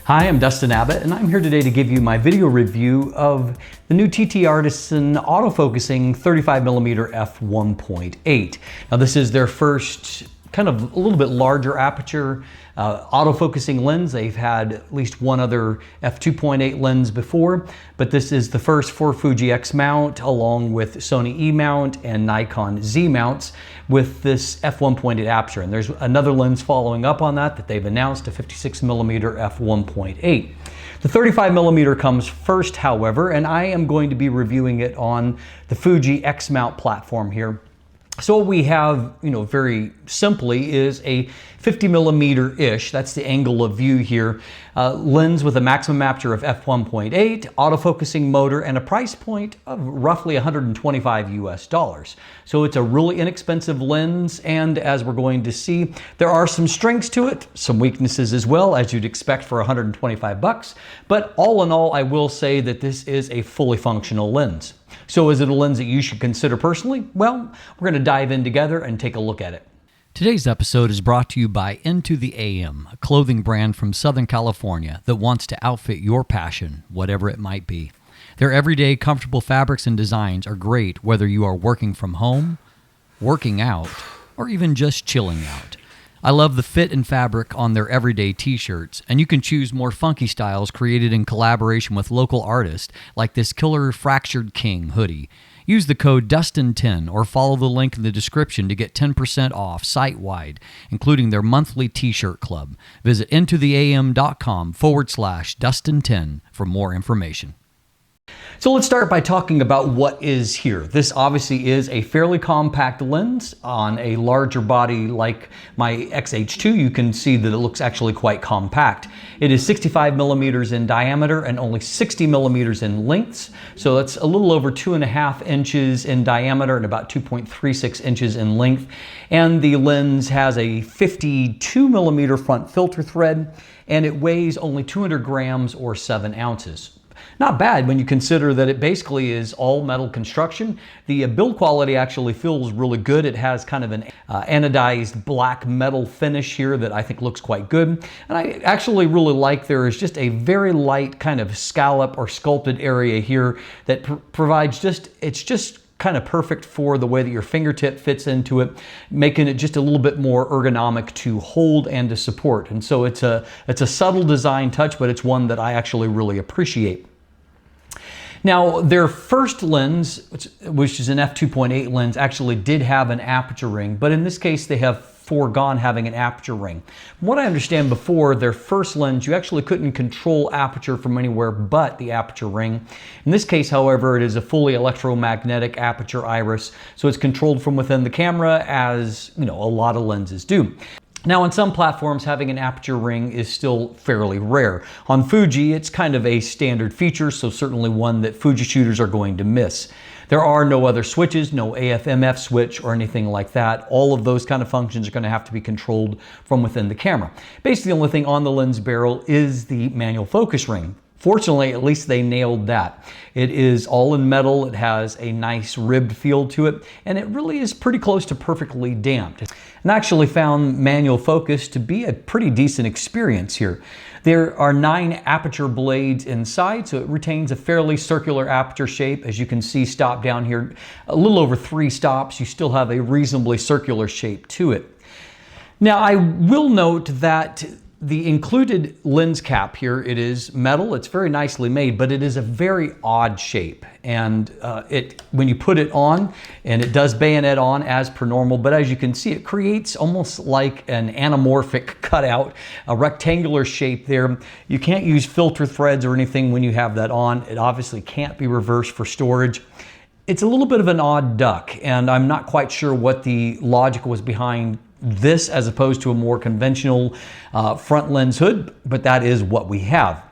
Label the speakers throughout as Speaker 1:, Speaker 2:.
Speaker 1: Hi, I'm Dustin Abbott, and I'm here today to give you my video review of the new TTArtisan autofocusing 35mm f1.8. Now this is their first kind of a little bit larger aperture autofocusing lens. They've had at least one other f2.8 lens before, but this is the first for Fuji X mount along with Sony E mount and Nikon Z mounts with this f1.8 aperture. And there's another lens following up on that they've announced, a 56mm f1.8. The 35mm comes first, however, and I am going to be reviewing it on the Fuji X mount platform here. So what we have, very simply is a 50mm-ish, that's the angle of view here, lens with a maximum aperture of f1.8, autofocusing motor, and a price point of roughly $125 US. So it's a really inexpensive lens, and as we're going to see, there are some strengths to it, some weaknesses as well, as you'd expect for 125 bucks. But all in all, I will say that this is a fully functional lens. So is it a lens that you should consider personally? Well, we're going to dive in together and take a look at it.
Speaker 2: Today's episode is brought to you by Into the AM, a clothing brand from Southern California that wants to outfit your passion, whatever it might be. Their everyday comfortable fabrics and designs are great whether you are working from home, working out, or even just chilling out. I love the fit and fabric on their everyday t-shirts, and you can choose more funky styles created in collaboration with local artists like this killer Fractured King hoodie. Use the code Dustin10 or follow the link in the description to get 10% off site-wide, including their monthly t-shirt club. Visit intotheam.com/Dustin10 for more information.
Speaker 1: So let's start by talking about what is here. This obviously is a fairly compact lens on a larger body like my XH2. You can see that it looks actually quite compact. It is 65mm in diameter and only 60mm in lengths. So that's a little over 2.5 inches in diameter and about 2.36 inches in length. And the lens has a 52mm front filter thread, and it weighs only 200 grams or 7 ounces. Not bad when you consider that it basically is all metal construction. The build quality actually feels really good. It has kind of an anodized black metal finish here that I think looks quite good. And I actually really like there is just a very light kind of scallop or sculpted area here that provides it's just kind of perfect for the way that your fingertip fits into it, making it just a little bit more ergonomic to hold and to support. And so it's a subtle design touch, but it's one that I actually really appreciate. Now, their first lens, which is an f2.8 lens, actually did have an aperture ring, but in this case they have foregone having an aperture ring. From what I understand before, their first lens, you actually couldn't control aperture from anywhere but the aperture ring. In this case, however, it is a fully electromagnetic aperture iris, so it's controlled from within the camera, as a lot of lenses do. Now, on some platforms, having an aperture ring is still fairly rare. On Fuji, it's kind of a standard feature, so certainly one that Fuji shooters are going to miss. There are no other switches, no AF/MF switch or anything like that. All of those kind of functions are going to have to be controlled from within the camera. Basically, the only thing on the lens barrel is the manual focus ring. Fortunately, at least they nailed that. It is all in metal, it has a nice ribbed feel to it, and it really is pretty close to perfectly damped. And I actually found manual focus to be a pretty decent experience here. There are 9 aperture blades inside, so it retains a fairly circular aperture shape. As you can see, stop down here, a little over 3 stops, you still have a reasonably circular shape to it. Now, I will note that the included lens cap here, it is metal, it's very nicely made, but it is a very odd shape. And when you put it on, and it does bayonet on as per normal, but as you can see, it creates almost like an anamorphic cutout, a rectangular shape there. You can't use filter threads or anything when you have that on. It obviously can't be reversed for storage. It's a little bit of an odd duck, and I'm not quite sure what the logic was behind this as opposed to a more conventional front lens hood, but that is what we have.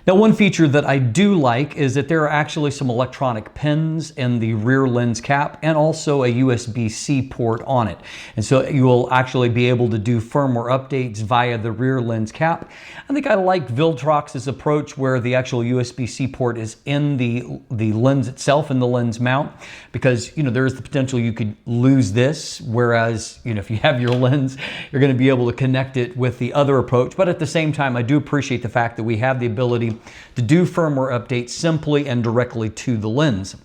Speaker 1: Now, one feature that I do like is that there are actually some electronic pins in the rear lens cap and also a USB-C port on it. And so you will actually be able to do firmware updates via the rear lens cap. I think I like Viltrox's approach where the actual USB-C port is in the lens itself, in the lens mount, because there is the potential you could lose this, whereas if you have your lens, you're going to be able to connect it with the other approach. But at the same time, I do appreciate the fact that we have the ability to do firmware updates simply and directly to the lens.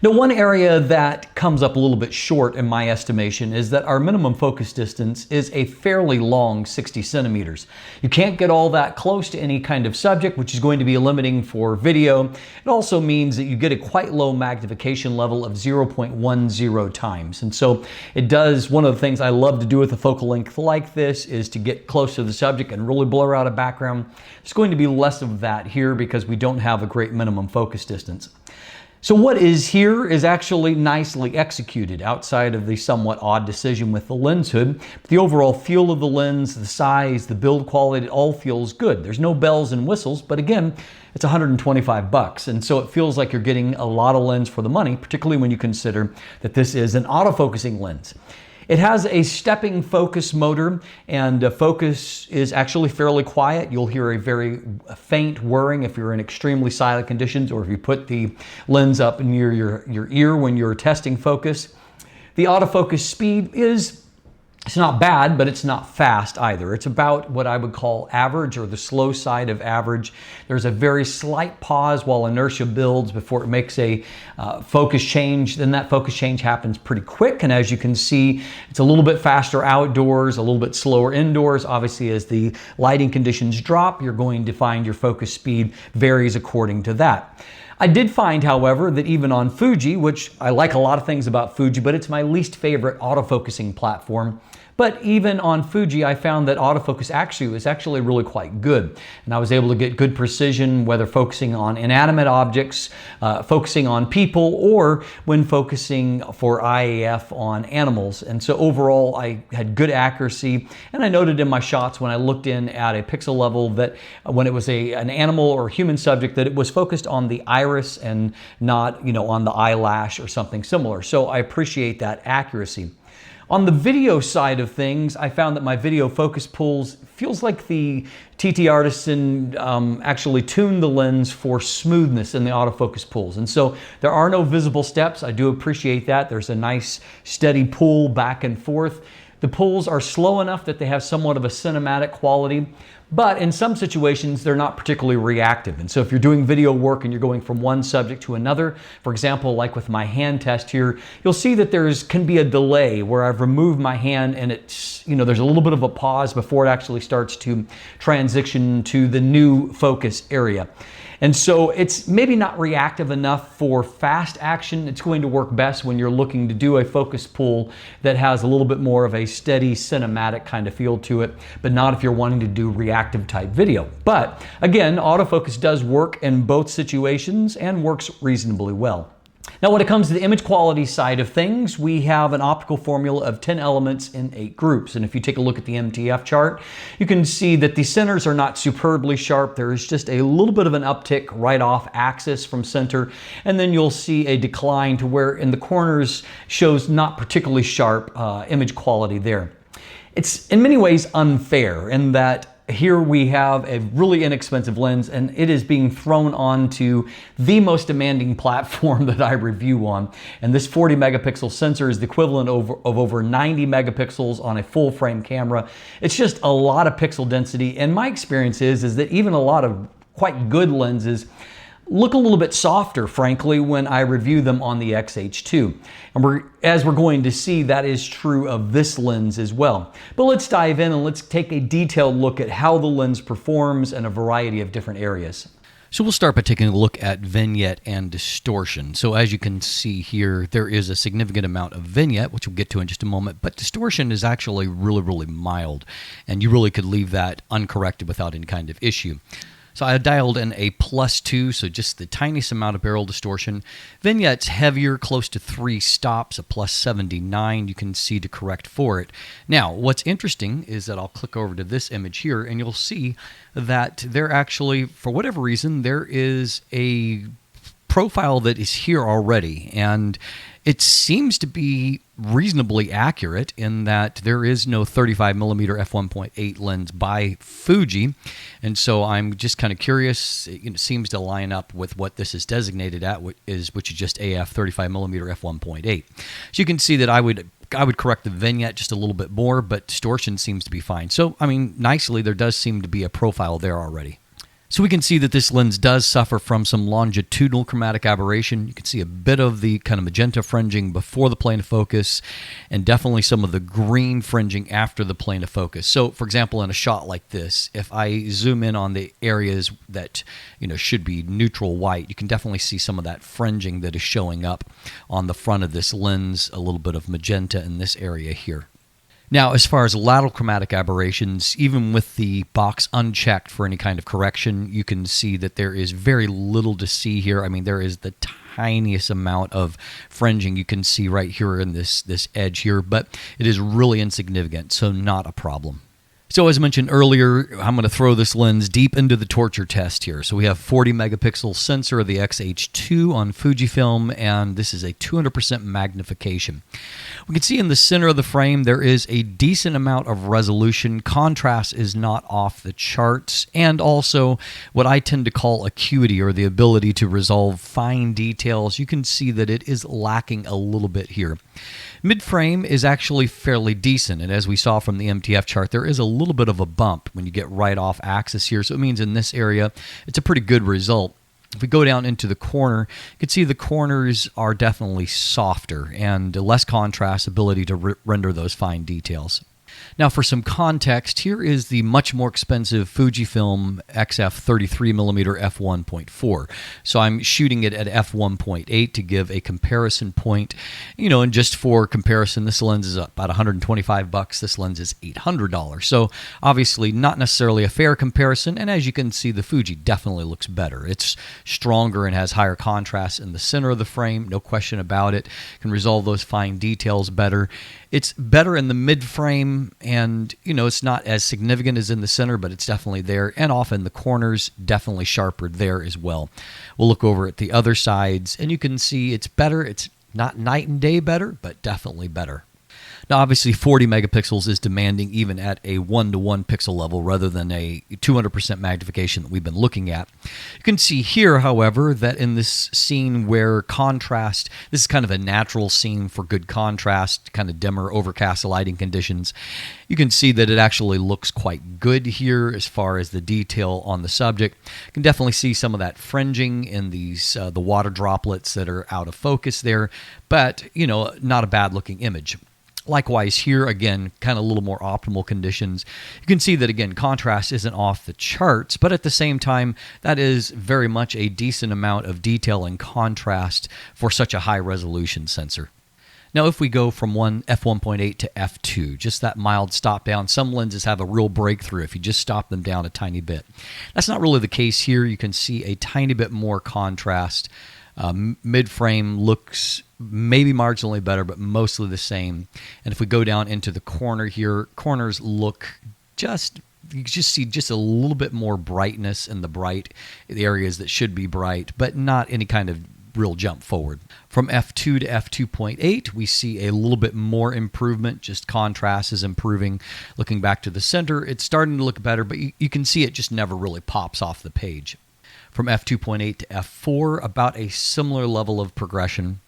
Speaker 1: Now, one area that comes up a little bit short in my estimation is that our minimum focus distance is a fairly long 60 centimeters. You can't get all that close to any kind of subject, which is going to be limiting for video. It also means that you get a quite low magnification level of 0.10 times. And so it does, one of the things I love to do with a focal length like this is to get close to the subject and really blur out a background. It's going to be less of that here because we don't have a great minimum focus distance. So what is here is actually nicely executed outside of the somewhat odd decision with the lens hood. The overall feel of the lens, the size, the build quality, it all feels good. There's no bells and whistles, but again, it's $125. And so it feels like you're getting a lot of lens for the money, particularly when you consider that this is an autofocusing lens. It has a stepping focus motor, and focus is actually fairly quiet. You'll hear a very faint whirring if you're in extremely silent conditions, or if you put the lens up near your ear when you're testing focus. The autofocus speed it's not bad, but it's not fast either. It's about what I would call average, or the slow side of average. There's a very slight pause while inertia builds before it makes a focus change. Then that focus change happens pretty quick. And as you can see, it's a little bit faster outdoors, a little bit slower indoors. Obviously, as the lighting conditions drop, you're going to find your focus speed varies according to that. I did find, however, that even on Fuji, which I like a lot of things about Fuji, but it's my least favorite autofocusing platform. But even on Fuji, I found that autofocus was actually really quite good. And I was able to get good precision, whether focusing on inanimate objects, focusing on people, or when focusing for IAF on animals. And so overall, I had good accuracy. And I noted in my shots when I looked in at a pixel level that when it was an animal or human subject, that it was focused on the iris and not, on the eyelash or something similar. So I appreciate that accuracy. On the video side of things, I found that my video focus pulls feels like the TTArtisan actually tuned the lens for smoothness in the autofocus pulls. And so there are no visible steps. I do appreciate that. There's a nice steady pull back and forth. The pulls are slow enough that they have somewhat of a cinematic quality, but in some situations, they're not particularly reactive. And so if you're doing video work and you're going from one subject to another, for example, like with my hand test here, you'll see that can be a delay where I've removed my hand and it's, there's a little bit of a pause before it actually starts to transition to the new focus area. And so it's maybe not reactive enough for fast action. It's going to work best when you're looking to do a focus pull that has a little bit more of a steady cinematic kind of feel to it, but not if you're wanting to do reactive type video. But again, autofocus does work in both situations and works reasonably well. Now, when it comes to the image quality side of things, we have an optical formula of 10 elements in 8 groups. And if you take a look at the MTF chart, you can see that the centers are not superbly sharp. There is just a little bit of an uptick right off axis from center. And then you'll see a decline to where in the corners shows not particularly sharp image quality there. It's in many ways unfair in that here we have a really inexpensive lens and it is being thrown onto the most demanding platform that I review on. And this 40 megapixel sensor is the equivalent of over 90 megapixels on a full frame camera. It's just a lot of pixel density. And my experience is that even a lot of quite good lenses look a little bit softer, frankly, when I review them on the XH2. And as we're going to see, that is true of this lens as well. But let's dive in and let's take a detailed look at how the lens performs in a variety of different areas.
Speaker 2: So we'll start by taking a look at vignette and distortion. So as you can see here, there is a significant amount of vignette, which we'll get to in just a moment, but distortion is actually really, really mild, and you really could leave that uncorrected without any kind of issue. So I dialed in a +2, so just the tiniest amount of barrel distortion. Vignette's heavier, close to 3 stops, a +79. You can see to correct for it. Now, what's interesting is that I'll click over to this image here, and you'll see that there actually, for whatever reason, there is a profile that is here already, and it seems to be reasonably accurate in that there is no 35mm f1.8 lens by Fuji, and so I'm just kind of curious. It seems to line up with what this is designated at, which is just AF 35mm f1.8. So you can see that I would correct the vignette just a little bit more, but distortion seems to be fine. So, I mean, nicely, there does seem to be a profile there already. So we can see that this lens does suffer from some longitudinal chromatic aberration. You can see a bit of the kind of magenta fringing before the plane of focus, and definitely some of the green fringing after the plane of focus. So, for example, in a shot like this, if I zoom in on the areas that should be neutral white, you can definitely see some of that fringing that is showing up on the front of this lens, a little bit of magenta in this area here. Now, as far as lateral chromatic aberrations, even with the box unchecked for any kind of correction, you can see that there is very little to see here. I mean, there is the tiniest amount of fringing you can see right here in this edge here, but it is really insignificant, so not a problem. So as mentioned earlier, I'm going to throw this lens deep into the torture test here. So we have 40 megapixel sensor of the X-H2 on Fujifilm, and this is a 200% magnification. We can see in the center of the frame there is a decent amount of resolution. Contrast is not off the charts, and also what I tend to call acuity, or the ability to resolve fine details. You can see that it is lacking a little bit here. Mid-frame is actually fairly decent, and as we saw from the MTF chart, there is a little bit of a bump when you get right off axis here, so it means in this area it's a pretty good result. If we go down into the corner, you can see the corners are definitely softer and less contrast, ability to render those fine details. Now, for some context, here is the much more expensive Fujifilm XF 33mm f1.4. So I'm shooting it at f1.8 to give a comparison point. And just for comparison, this lens is about $125. This lens is $800. So obviously not necessarily a fair comparison. And as you can see, the Fuji definitely looks better. It's stronger and has higher contrast in the center of the frame, no question about it. Can resolve those fine details better. It's better in the mid-frame, and it's not as significant as in the center, but it's definitely there, and off in the corners, definitely sharper there as well. We'll look over at the other sides, and you can see it's better. It's not night and day better, but definitely better. Now, obviously, 40 megapixels is demanding even at a 1-to-1 pixel level rather than a 200% magnification that we've been looking at. You can see here, however, that in this scene where contrast, this is kind of a natural scene for good contrast, kind of dimmer, overcast lighting conditions. You can see that it actually looks quite good here as far as the detail on the subject. You can definitely see some of that fringing in these the water droplets that are out of focus there, but, not a bad-looking image. Likewise here, again, kind of a little more optimal conditions. You can see that, again, contrast isn't off the charts, but at the same time, that is very much a decent amount of detail and contrast for such a high-resolution sensor. Now, if we go from f1.8 to f2, just that mild stop down, some lenses have a real breakthrough if you just stop them down a tiny bit. That's not really the case here. You can see a tiny bit more contrast. Mid-frame looks maybe marginally better, but mostly the same. And if we go down into the corner here, corners look you just see just a little bit more brightness in the areas that should be bright, but not any kind of real jump forward. From f2 to f2.8, we see a little bit more improvement. Just contrast is improving. Looking back to the center, it's starting to look better, but you can see it just never really pops off the page. From f2.8 to f4, about a similar level of progression.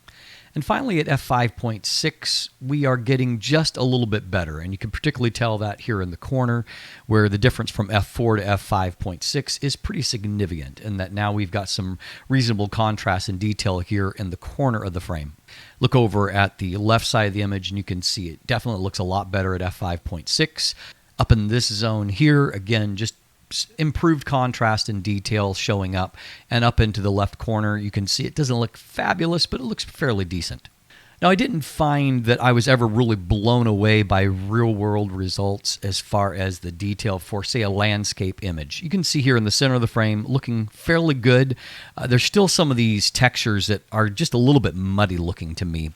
Speaker 2: And finally at f5.6, we are getting just a little bit better. And you can particularly tell that here in the corner, where the difference from f4 to f5.6 is pretty significant, in that now we've got some reasonable contrast and detail here in the corner of the frame. Look over at the left side of the image, and you can see it definitely looks a lot better at f5.6. Up in this zone here, again, just improved contrast and detail showing up, and up into the left corner you can see it doesn't look fabulous, but it looks fairly decent. Now, I didn't find that I was ever really blown away by real-world results as far as the detail for, say, a landscape image. You can see here in the center of the frame, looking fairly good. There's still some of these textures that are just a little bit muddy looking to me.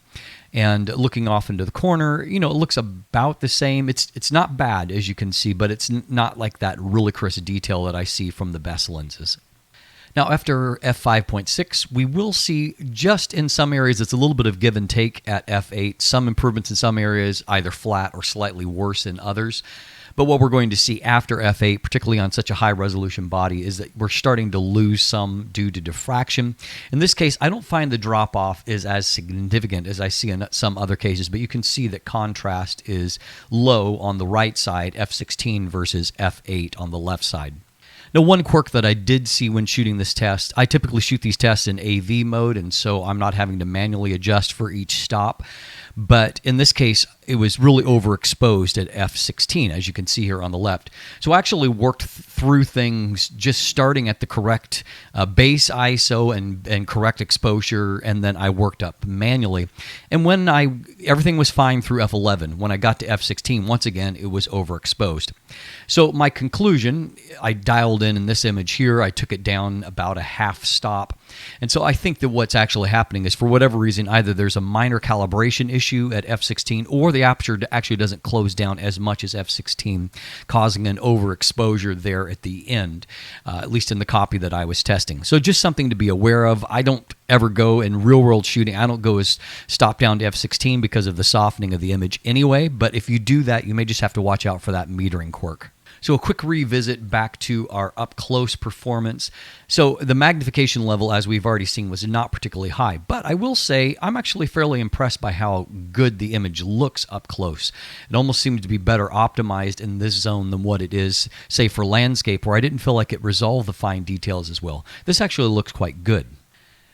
Speaker 2: And looking off into the corner, it looks about the same. It's not bad, as you can see, but it's not like that really crisp detail that I see from the best lenses. Now, after f5.6, we will see just in some areas it's a little bit of give and take at f8, some improvements in some areas, either flat or slightly worse in others. But what we're going to see after f8, particularly on such a high-resolution body, is that we're starting to lose some due to diffraction. In this case, I don't find the drop-off is as significant as I see in some other cases, but you can see that contrast is low on the right side, f16 versus f8 on the left side. Now, one quirk that I did see when shooting this test, I typically shoot these tests in AV mode, and so I'm not having to manually adjust for each stop. But in this case, it was really overexposed at f16, as you can see here on the left. So I actually worked through things just starting at the correct base ISO and correct exposure, and then I worked up manually. And when everything was fine through f11. When I got to f16, once again, it was overexposed. So my conclusion, I dialed in this image here, I took it down about a half stop. And so I think that what's actually happening is, for whatever reason, either there's a minor calibration issue at f16, or the aperture actually doesn't close down as much as f16, causing an overexposure there at the end, at least in the copy that I was testing. So just something to be aware of. I don't ever go in real-world shooting, I don't go as stop down to f16 because of the softening of the image anyway, but if you do that, you may just have to watch out for that metering quirk. So a quick revisit back to our up-close performance. So the magnification level, as we've already seen, was not particularly high. But I will say I'm actually fairly impressed by how good the image looks up close. It almost seems to be better optimized in this zone than what it is, say, for landscape, where I didn't feel like it resolved the fine details as well. This actually looks quite good.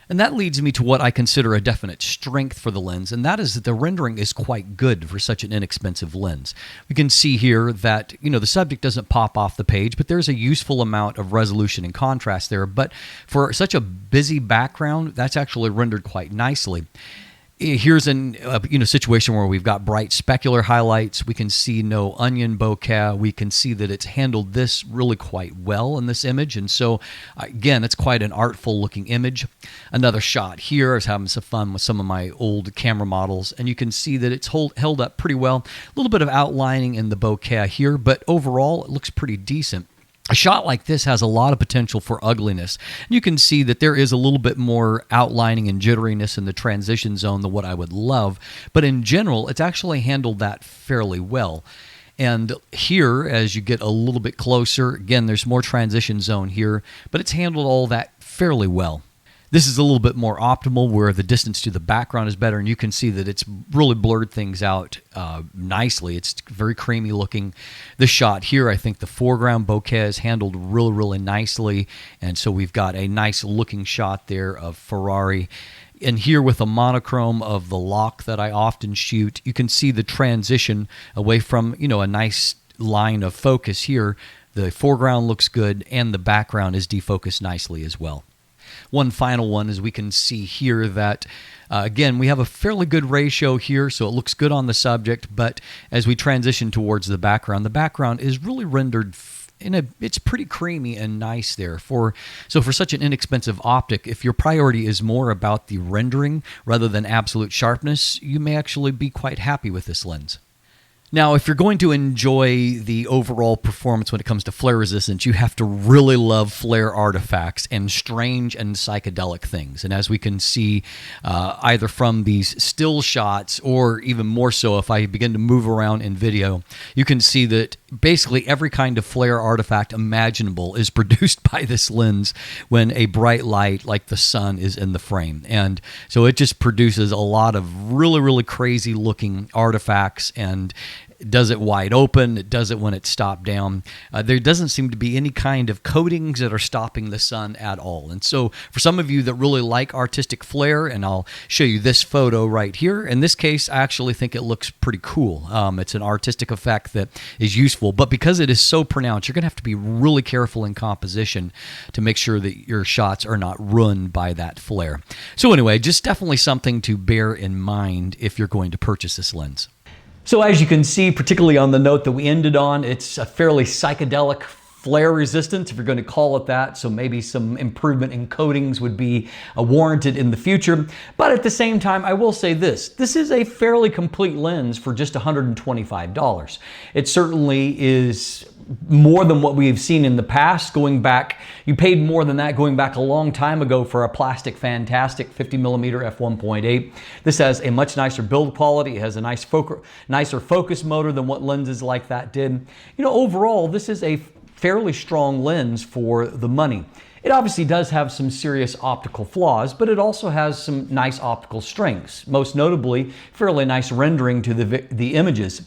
Speaker 2: And that leads me to what I consider a definite strength for the lens, and that is that the rendering is quite good for such an inexpensive lens. We can see here that, the subject doesn't pop off the page, but there's a useful amount of resolution and contrast there. But for such a busy background, that's actually rendered quite nicely. Here's a situation where we've got bright specular highlights. We can see no onion bokeh. We can see that it's handled this really quite well in this image. And so, again, it's quite an artful looking image. Another shot here. I was having some fun with some of my old camera models, and you can see that it's held up pretty well. A little bit of outlining in the bokeh here, but overall, it looks pretty decent. A shot like this has a lot of potential for ugliness. You can see that there is a little bit more outlining and jitteriness in the transition zone than what I would love, but in general, it's actually handled that fairly well. And here, as you get a little bit closer, again, there's more transition zone here, but it's handled all that fairly well. This is a little bit more optimal, where the distance to the background is better, and you can see that it's really blurred things out nicely. It's very creamy looking. This shot here, I think the foreground bokeh is handled really, really nicely, and so we've got a nice looking shot there of Ferrari. And here with a monochrome of the lock that I often shoot, you can see the transition away from, a nice line of focus here. The foreground looks good, and the background is defocused nicely as well. One final one is we can see here that, again, we have a fairly good ratio here, so it looks good on the subject, but as we transition towards the background is really rendered it's pretty creamy and nice there. So for such an inexpensive optic, if your priority is more about the rendering rather than absolute sharpness, you may actually be quite happy with this lens. Now, if you're going to enjoy the overall performance when it comes to flare resistance, you have to really love flare artifacts and strange and psychedelic things. And as we can see, either from these still shots or even more so if I begin to move around in video, you can see that basically every kind of flare artifact imaginable is produced by this lens when a bright light like the sun is in the frame. And so it just produces a lot of really, really crazy looking artifacts, and It does it wide open. It does it when it's stopped down. There doesn't seem to be any kind of coatings that are stopping the sun at all. And so for some of you that really like artistic flair, and I'll show you this photo right here. In this case, I actually think it looks pretty cool. It's an artistic effect that is useful, but because it is so pronounced, you're going to have to be really careful in composition to make sure that your shots are not ruined by that flare. So anyway, just definitely something to bear in mind if you're going to purchase this lens.
Speaker 1: So as you can see, particularly on the note that we ended on, it's a fairly psychedelic flare resistance, if you're going to call it that. So maybe some improvement in coatings would be warranted in the future. But at the same time, I will say this is a fairly complete lens for just $125. It certainly is more than what we've seen in the past. Going back, you paid more than that going back a long time ago for a plastic fantastic 50mm f1.8. This has a much nicer build quality. It has a nicer focus motor than what lenses like that did. You know, overall, this is a fairly strong lens for the money. It obviously does have some serious optical flaws, but it also has some nice optical strengths, most notably fairly nice rendering to the images.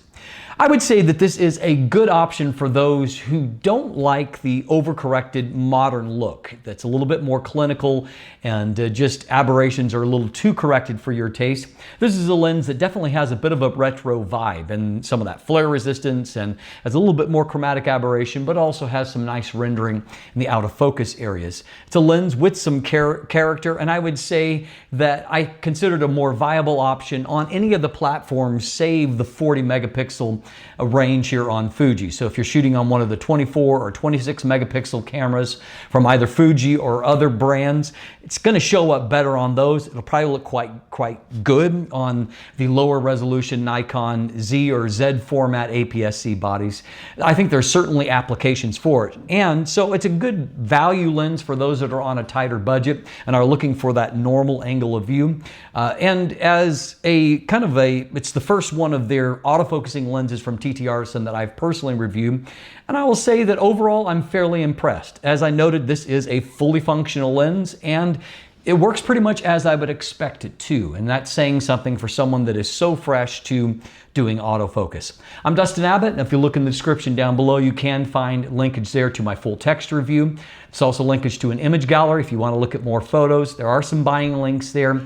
Speaker 1: I would say that this is a good option for those who don't like the overcorrected modern look. That's a little bit more clinical and just aberrations are a little too corrected for your taste. This is a lens that definitely has a bit of a retro vibe and some of that flare resistance and has a little bit more chromatic aberration, but also has some nice rendering in the out of focus areas. It's a lens with some character, and I would say that I consider it a more viable option on any of the platforms, save the 40 megapixel range here on Fuji. So if you're shooting on one of the 24 or 26 megapixel cameras from either Fuji or other brands, it's going to show up better on those. It'll probably look quite good on the lower resolution Nikon Z or Z format APS-C bodies. I think there's certainly applications for it. And so it's a good value lens for those that are on a tighter budget and are looking for that normal angle of view. And as a kind of it's the first one of their autofocusing lenses from TTArtisan that I've personally reviewed. And I will say that overall, I'm fairly impressed. As I noted, this is a fully functional lens and it works pretty much as I would expect it to. And that's saying something for someone that is so fresh to doing autofocus. I'm Dustin Abbott, and if you look in the description down below, you can find linkage there to my full text review. It's also linkage to an image gallery if you want to look at more photos. There are some buying links there.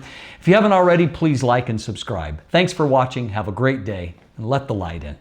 Speaker 1: If you haven't already, please like and subscribe. Thanks for watching. Have a great day, and let the light in.